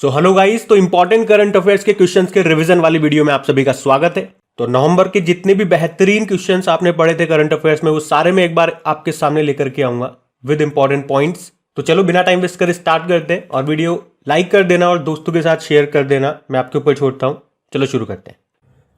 So hello guys, तो important current affairs के questions के रिवीजन वाली वीडियो में आप सभी का स्वागत है। तो नवंबर के जितने भी बेहतरीन क्वेश्चंस आपने पढ़े थे करंट अफेयर्स में, वो सारे मैं एक बार आपके सामने लेकर के आऊंगा विद इंपॉर्टेंट पॉइंट्स। तो चलो बिना टाइम वेस्ट कर स्टार्ट करते हैं, और वीडियो लाइक कर देना और दोस्तों के साथ शेयर कर देना, मैं आपके ऊपर छोड़ता हूं। चलो शुरू करते हैं।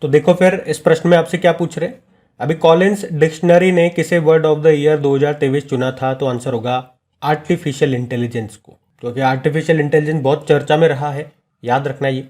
तो देखो फिर इस प्रश्न में आपसे क्या पूछ रहे हैं। अभी कॉलिंस डिक्शनरी ने किसे वर्ड ऑफ द ईयर 2023 चुना था, तो आंसर होगा आर्टिफिशियल इंटेलिजेंस को, क्योंकि आर्टिफिशियल इंटेलिजेंस बहुत चर्चा में रहा है, याद रखना ये।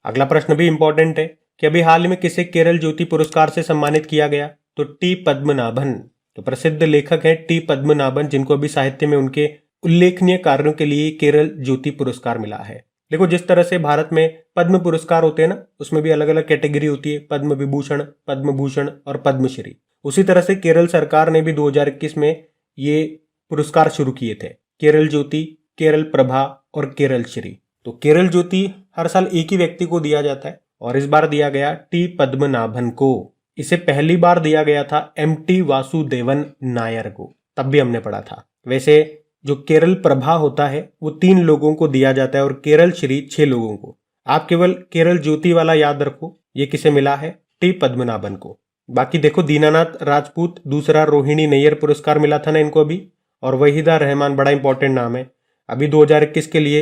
अगला प्रश्न भी इंपॉर्टेंट है कि अभी हाल में किसे केरल ज्योति पुरस्कार से सम्मानित किया गया, तो टी पद्मनाभन। तो प्रसिद्ध लेखक हैं टी पद्मनाभन, जिनको अभी साहित्य में उनके उल्लेखनीय कार्यों के लिए केरल ज्योति पुरस्कार मिला है। देखो, जिस तरह से भारत में पद्म पुरस्कार होते हैं ना, उसमें भी अलग अलग कैटेगरी होती है, पद्म विभूषण, पद्म भूषण और पद्मश्री। उसी तरह से केरल सरकार ने भी 2021 में ये पुरस्कार शुरू किए थे, केरल ज्योति, केरल प्रभा और केरल श्री। तो केरल ज्योति हर साल एक ही व्यक्ति को दिया जाता है, और इस बार दिया गया टी पद्मनाभन को। इसे पहली बार दिया गया था एम.टी. वासुदेवन नायर को, तब भी हमने पढ़ा था। वैसे जो केरल प्रभा होता है वो 3 लोगों को दिया जाता है, और केरल श्री 6 लोगों को। आप केवल केरल ज्योति वाला याद रखो, ये किसे मिला है, टी पद्मनाभन को। बाकी देखो, दीनानाथ राजपूत दूसरा रोहिणी नैयर पुरस्कार मिला था ना इनको अभी, और वहीदा रहमान बड़ा इंपॉर्टेंट नाम है। अभी 2021 के लिए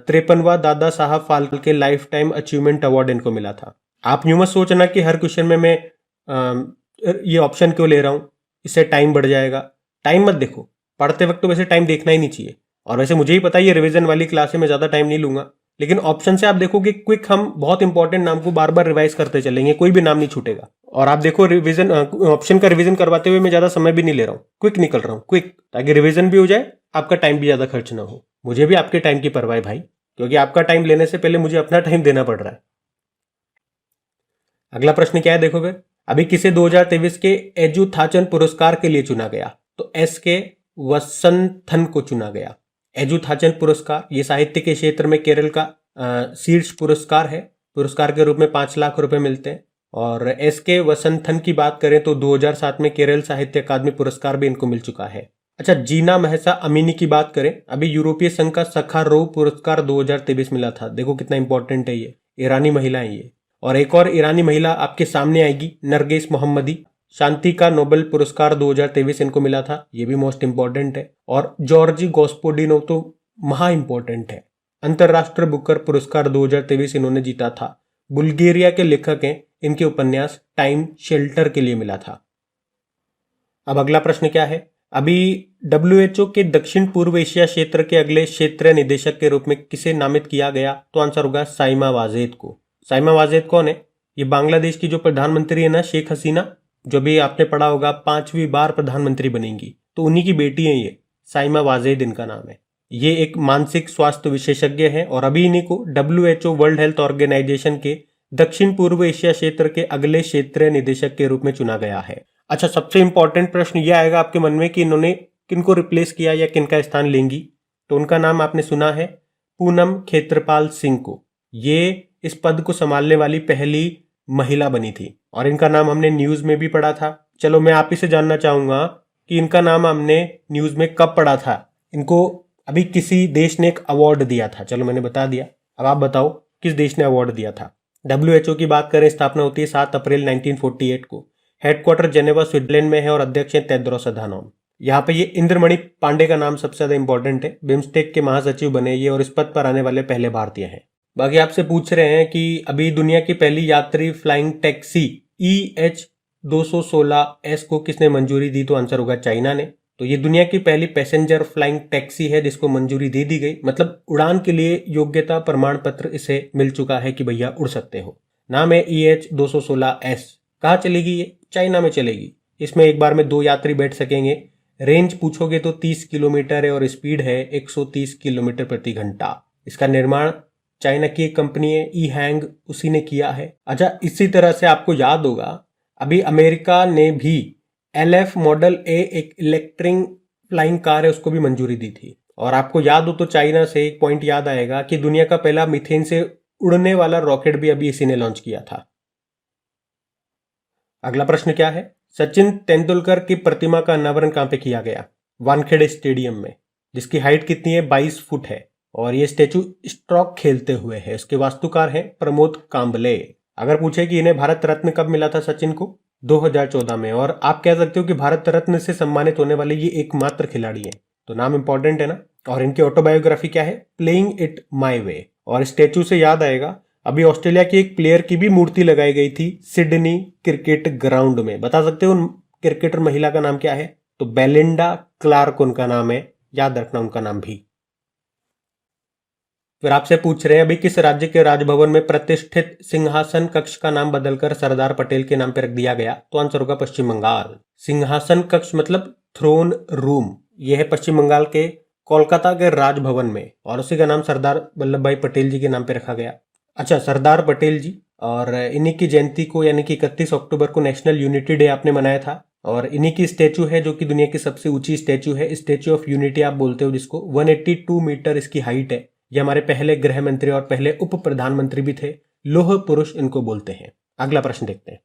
53वां Dada Saheb Phalke life time achievement award इनको मिला था। आप यूं मत सोचना कि हर क्वेश्चन में मैं ये ऑप्शन क्यों ले रहा हूं, इससे टाइम बढ़ जाएगा। टाइम मत देखो, पढ़ते वक्त तो वैसे टाइम देखना ही नहीं चाहिए। और वैसे मुझे ही पता है ये रिवीजन वाली क्लास है, मैं ज्यादा टाइम नहीं लूंगा, लेकिन ऑप्शन से आप देखो कि क्विक हम बहुत इंपॉर्टेंट नाम को बार बार रिवाइज करते चलेंगे, कोई भी नाम नहीं छूटेगा। और आप देखो, रिवीजन ऑप्शन का रिवीजन करवाते हुए मैं ज्यादा समय भी नहीं ले रहा हूँ, क्विक निकल रहा हूँ, क्विक, ताकि रिवीजन भी हो जाए, आपका टाइम भी ज्यादा खर्च ना हो। मुझे भी आपके टाइम की परवाह है भाई, क्योंकि आपका टाइम लेने से पहले मुझे अपना टाइम देना पड़ रहा है। अगला प्रश्न क्या है, देखो फिर। अभी किसे 2023 के एजुथाचन पुरस्कार के लिए चुना गया, तो एस के वसंथन को चुना गया। एजुथाचन पुरस्कार ये साहित्य के क्षेत्र में केरल का शीर्ष पुरस्कार है। पुरस्कार के रूप में 5 लाख रुपए मिलते हैं। और एस के वसंथन की बात करें तो 2007 में केरल साहित्य अकादमी पुरस्कार भी इनको मिल चुका है। अच्छा, जीना महसा अमीनी की बात करें, अभी यूरोपीय संघ का सखारोव पुरस्कार 2023 मिला था। देखो कितना इंपॉर्टेंट है ये, ईरानी महिला है ये। और एक और ईरानी महिला आपके सामने आएगी, नरगिस मोहम्मदी, शांति का नोबेल पुरस्कार 2023 इनको मिला था, ये भी मोस्ट इंपॉर्टेंट है। और जॉर्जी गोस्पोडिनो तो महा इंपॉर्टेंट है, अंतरराष्ट्रीय बुकर पुरस्कार 2023 इन्होंने जीता था। बुल्गारिया के लेखक हैं, इनके उपन्यास टाइम शेल्टर के लिए मिला था। अब अगला प्रश्न क्या है, अभी WHO के दक्षिण पूर्व एशिया क्षेत्र के अगले क्षेत्रीय निदेशक के रूप में किसे नामित किया गया, तो आंसर होगा साइमा वाजेद को। साइमा वाजेद कौन है, ये बांग्लादेश की जो प्रधानमंत्री है ना, शेख हसीना, जो भी आपने पढ़ा होगा 5वीं बार प्रधानमंत्री बनेंगी, तो उन्हीं की बेटी है ये, साइमा वाजेद इनका नाम है। ये एक मानसिक स्वास्थ्य विशेषज्ञ है, और अभी इन्हीं को WHO वर्ल्ड हेल्थ ऑर्गेनाइजेशन के दक्षिण पूर्व एशिया क्षेत्र के अगले क्षेत्रीय निदेशक के रूप में चुना गया है। अच्छा, सबसे इंपॉर्टेंट प्रश्न यह आएगा आपके मन में कि इन्होंने किनको रिप्लेस किया या किनका स्थान लेंगी, तो उनका नाम आपने सुना है, पूनम खेत्रपाल सिंह को। ये इस पद को संभालने वाली पहली महिला बनी थी, और इनका नाम हमने न्यूज में भी पढ़ा था। चलो मैं आप ही से जानना चाहूंगा कि इनका नाम हमने न्यूज में कब पढ़ा था। इनको अभी किसी देश ने एक अवार्ड दिया था, चलो मैंने बता दिया, अब आप बताओ किस देश ने अवार्ड दिया था। WHO की बात करें, स्थापना होती है 7 अप्रैल 1948 को। हेडक्वार्टर जेनेवा स्विट्जरलैंड में है, और अध्यक्ष हैं टेड्रोस अधानोम। यहाँ पे ये इंद्रमणि पांडे का नाम सबसे ज्यादा इंपॉर्टेंट है, बिम्स्टेक के महासचिव बने ये, और इस पद पर आने वाले पहले भारतीय हैं। बाकी आपसे पूछ रहे हैं कि अभी दुनिया की पहली यात्री फ्लाइंग टैक्सी EH216S को किसने मंजूरी दी, तो आंसर होगा चाइना ने। तो ये दुनिया की पहली पैसेंजर फ्लाइंग टैक्सी है जिसको मंजूरी दे दी गई, मतलब उड़ान के लिए योग्यता प्रमाण पत्र इसे मिल चुका है कि भैया उड़ सकते हो। नाम है EH216S। कहाँ चलेगी ये, चाइना में चलेगी। इसमें एक बार में 2 यात्री बैठ सकेंगे। रेंज पूछोगे तो 30 किलोमीटर है, और स्पीड है 130 किलोमीटर प्रति घंटा। इसका निर्माण चाइना की एक कंपनी है ई-हैंग, उसी ने किया है। अच्छा, इसी तरह से आपको याद होगा अभी अमेरिका ने भी LF मॉडल A एक इलेक्ट्रिक फ्लाइंग कार है, उसको भी मंजूरी दी थी। और आपको याद हो तो चाइना से एक पॉइंट याद आएगा कि दुनिया का पहला मीथेन से उड़ने वाला रॉकेट भी अभी इसी ने लॉन्च किया था। अगला प्रश्न क्या है, सचिन तेंदुलकर की प्रतिमा का अनावरण कहां पे किया गया, वानखेड़े स्टेडियम में, जिसकी हाइट कितनी है, 22 फुट है। और ये स्टेचू स्ट्रोक खेलते हुए है। इसके वास्तुकार हैं प्रमोद कांबले। अगर पूछे कि इन्हें भारत रत्न कब मिला था सचिन को, 2014 में। और आप कह सकते हो कि भारत रत्न से सम्मानित होने वाले ये एकमात्र खिलाड़ी हैं, तो नाम इंपॉर्टेंट है ना। और इनकी ऑटोबायोग्राफी क्या है, प्लेइंग इट माई वे। और स्टेचू से याद आएगा, अभी ऑस्ट्रेलिया की एक प्लेयर की भी मूर्ति लगाई गई थी सिडनी क्रिकेट ग्राउंड में। बता सकते हो उन क्रिकेटर महिला का नाम क्या है, तो बेलिंडा क्लार्क उनका नाम है, याद रखना उनका नाम भी। फिर आपसे पूछ रहे हैं अभी किस राज्य के राजभवन में प्रतिष्ठित सिंहासन कक्ष का नाम बदलकर सरदार पटेल के नाम पर रख दिया गया, तो आंसर होगा पश्चिम बंगाल। सिंहासन कक्ष मतलब थ्रोन रूम, यह है पश्चिम बंगाल के कोलकाता के राजभवन में, और उसी का नाम सरदार वल्लभ भाई पटेल जी के नाम पे रखा गया। अच्छा, सरदार पटेल जी, और इन्हीं की जयंती को यानी कि 31 अक्टूबर को नेशनल यूनिटी डे आपने मनाया था। और इन्हीं की स्टेचू है जो कि दुनिया की सबसे ऊंची स्टेचू है, स्टेचू ऑफ यूनिटी आप बोलते हो जिसको। 182 मीटर इसकी हाइट है। ये हमारे पहले गृह मंत्री और पहले उप प्रधानमंत्री भी थे, लौह पुरुष इनको बोलते हैं। अगला प्रश्न देखते हैं।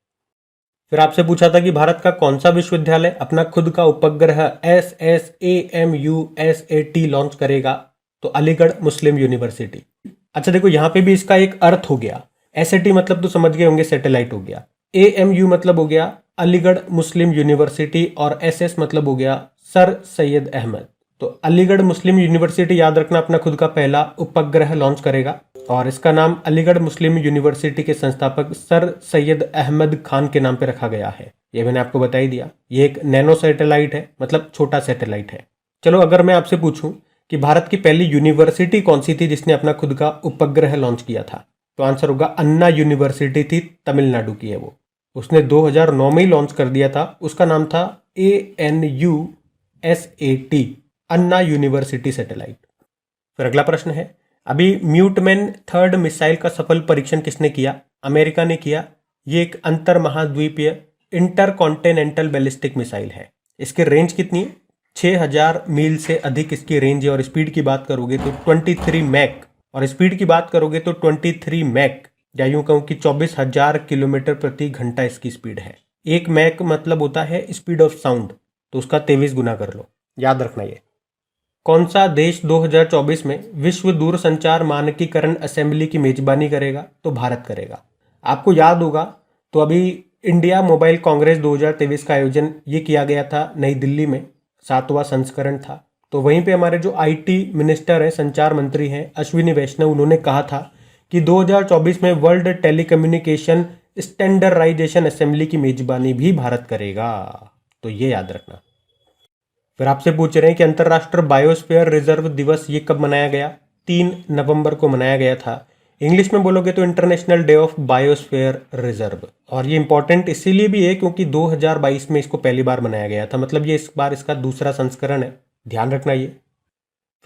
फिर आपसे पूछा था कि भारत का कौन सा विश्वविद्यालय अपना खुद का उपग्रह SSAMUSAT लॉन्च करेगा, तो अलीगढ़ मुस्लिम यूनिवर्सिटी। अच्छा देखो, यहां पे भी इसका एक अर्थ हो गया। SAT मतलब तो समझ गए होंगे, सैटेलाइट हो गया। AMU मतलब हो गया अलीगढ़ मुस्लिम यूनिवर्सिटी, और SS मतलब हो गया सर सैयद अहमद। तो अलीगढ़ मुस्लिम यूनिवर्सिटी याद रखना अपना खुद का पहला उपग्रह लॉन्च करेगा, और इसका नाम अलीगढ़ मुस्लिम यूनिवर्सिटी के संस्थापक सर सैयद अहमद खान के नाम पे रखा गया है। ये मैंने आपको बता ही दिया। ये एक नैनो सैटेलाइट है, मतलब छोटा सैटेलाइट है। चलो, अगर मैं आपसे पूछूं कि भारत की पहली यूनिवर्सिटी कौन सी थी जिसने अपना खुद का उपग्रह लॉन्च किया था, तो आंसर होगा अन्ना यूनिवर्सिटी थी, तमिलनाडु की है वो। उसने 2009 में ही लॉन्च कर दिया था। उसका नाम था ANUSAT, अन्ना यूनिवर्सिटी सैटेलाइट। फिर अगला प्रश्न है, अभी म्यूटमैन 3 मिसाइल का सफल परीक्षण किसने किया? अमेरिका ने किया। ये एक अंतर महाद्वीपीय इंटरकॉन्टिनेंटल बैलिस्टिक मिसाइल है। इसकी रेंज कितनी है? 6000 मील से अधिक इसकी रेंज है। और स्पीड की बात करोगे तो 23 मैक, और स्पीड की बात करोगे तो 23 मैक, या यूं कहूं कि 24,000 किलोमीटर प्रति घंटा इसकी स्पीड है। एक मैक मतलब होता है स्पीड ऑफ साउंड, तो उसका 23 गुना कर लो, याद रखना ये। कौन सा देश 2024 में विश्व दूरसंचार मानकीकरण असेंबली की मेजबानी करेगा? तो भारत करेगा। आपको याद होगा, तो अभी इंडिया मोबाइल कांग्रेस 2023 का आयोजन ये किया गया था नई दिल्ली में, 7वां संस्करण था। तो वहीं पे हमारे जो IT मिनिस्टर हैं, संचार मंत्री हैं अश्विनी वैष्णव, उन्होंने कहा था कि 2024 में वर्ल्ड टेलीकम्युनिकेशन स्टैंडर्डाइजेशन असेंबली की मेजबानी भी भारत करेगा, तो ये याद रखना। फिर आपसे पूछ रहे हैं कि अंतर्राष्ट्रीय बायोस्फीयर रिजर्व दिवस ये कब मनाया गया? 3 नवंबर को मनाया गया था। इंग्लिश में बोलोगे तो international day of biosphere reserve. और ये इंपॉर्टेंट इसीलिए भी है क्योंकि 2022 में इसको पहली बार मनाया गया था, मतलब ये इस बार इसका दूसरा संस्करण है, ध्यान रखना ये।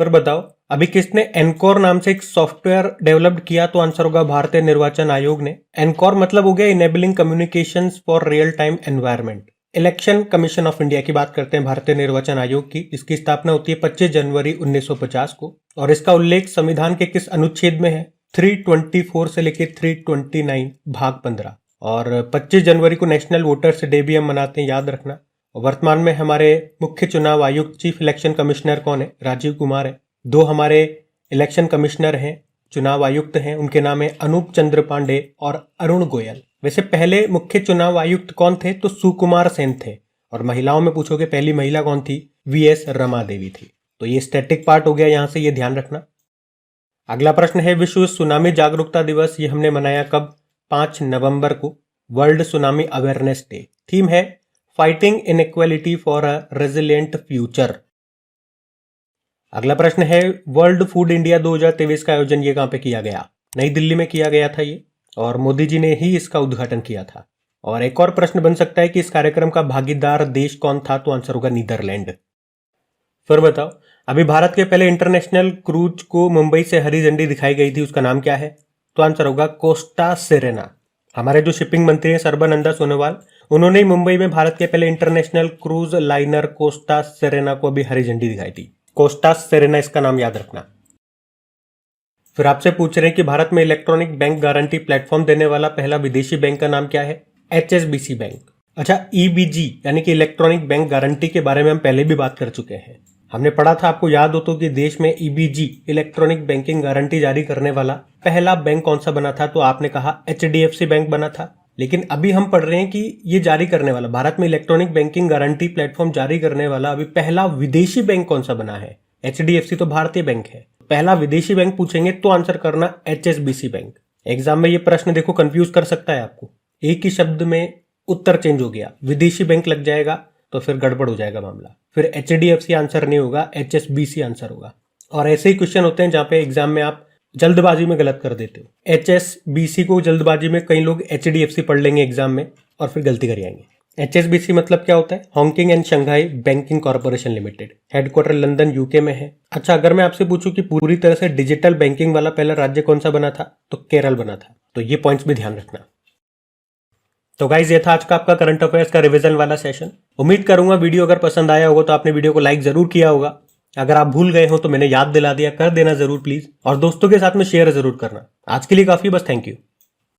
फिर बताओ, अभी किसने एनकोर नाम से एक सॉफ्टवेयर डेवलप्ड किया? तो आंसर होगा भारतीय निर्वाचन आयोग ने। एनकोर मतलब हो गया enabling communications for real time environment. Election commission of India की बात करते हैं, भारतीय निर्वाचन आयोग की। इसकी स्थापना होती है 25 जनवरी 1950 को, और इसका उल्लेख संविधान के किस अनुच्छेद में है? 324 से लेकर 329 भाग 15। और 25 जनवरी को नेशनल वोटर्स डे भी हम मनाते हैं, याद रखना। और वर्तमान में हमारे मुख्य चुनाव आयुक्त चीफ इलेक्शन कमिश्नर कौन है? राजीव कुमार है। 2 हमारे इलेक्शन कमिश्नर हैं, चुनाव आयुक्त हैं, उनके नाम है अनूप चंद्र पांडे और अरुण गोयल। वैसे पहले मुख्य चुनाव आयुक्त कौन थे? तो सुकुमार सेन थे। और महिलाओं में पूछोगे पहली महिला कौन थी? VS रमा देवी थी। तो ये स्टैटिक पार्ट हो गया, यहां से ये ध्यान रखना। अगला प्रश्न है, विश्व सुनामी जागरूकता दिवस ये हमने मनाया कब? 5 नवंबर को, world tsunami awareness day. Theme है fighting inequality for a resilient future. अगला प्रश्न है, वर्ल्ड फूड इंडिया 2023 का आयोजन ये कहां पे किया गया? नई दिल्ली में किया गया था ये, और मोदी जी ने ही इसका उद्घाटन किया था। और एक और प्रश्न बन सकता है कि इस कार्यक्रम का भागीदार देश कौन था? तो आंसर होगा नीदरलैंड। फिर बताओ, अभी भारत के पहले इंटरनेशनल क्रूज को मुंबई से हरी झंडी दिखाई गई थी, उसका नाम क्या है? तो आंसर होगा कोस्टा सेरेना। हमारे जो शिपिंग मंत्री हैं सर्बानंदा सोनोवाल, उन्होंने ही मुंबई में भारत के पहले international cruise liner Costa Serena को अभी हरी झंडी दिखाई थी। कोस्टा सेरेना इसका नाम याद रखना। फिर आपसे पूछ रहे हैं कि भारत में इलेक्ट्रॉनिक बैंक गारंटी प्लेटफॉर्म देने वाला पहला विदेशी बैंक का नाम क्या है? HSBC bank. अच्छा, EBG यानी कि इलेक्ट्रॉनिक बैंक गारंटी के बारे में हम पहले भी बात कर चुके हैं। हमने पढ़ा था, आपको याद हो तो, कि देश में ईबीजी इलेक्ट्रॉनिक बैंकिंग गारंटी जारी करने वाला पहला बैंक कौन सा बना था, तो आपने कहा एचडीएफसी बैंक बना था। लेकिन अभी हम पढ़ रहे हैं कि ये जारी करने वाला, भारत में इलेक्ट्रॉनिक बैंकिंग गारंटी प्लेटफॉर्म जारी करने वाला अभी पहला विदेशी बैंक कौन सा बना है। एचडीएफसी तो भारतीय बैंक है, पहला विदेशी बैंक पूछेंगे तो आंसर करना एचएसबीसी बैंक। एग्जाम में ये प्रश्न देखो कंफ्यूज कर सकता है आपको, एक ही शब्द में उत्तर चेंज हो गया, विदेशी बैंक लग जाएगा तो फिर गड़बड़ हो जाएगा मामला, फिर एचडीएफसी आंसर नहीं होगा, एचएसबीसी आंसर होगा। और ऐसे ही क्वेश्चन होते हैं जहां पे एग्जाम में आप जल्दबाजी में गलत कर देते हो। एचएसबीसी को जल्दबाजी में कई लोग एचडीएफसी पढ़ लेंगे एग्जाम में और फिर गलती कर जाएंगे। एचएसबीसी मतलब क्या होता है, Hong Kong and Shanghai banking corporation limited, headquarter London UK में है। अच्छा, अगर मैं आपसे पूछूं कि पूरी तरह से डिजिटल बैंकिंग वाला पहला राज्य कौन सा बना था, तो केरल बना था। तो ये पॉइंट्स भी ध्यान रखना। तो गाइज, ये था आज का आपका करंट अफेयर्स का रिवीजन वाला सेशन। उम्मीद करूंगा वीडियो अगर पसंद आया होगा तो आपने वीडियो को लाइक जरूर किया होगा। अगर आप भूल गए हो तो मैंने याद दिला दिया, कर देना जरूर प्लीज, और दोस्तों के साथ में शेयर जरूर करना। आज के लिए काफी, बस थैंक यू।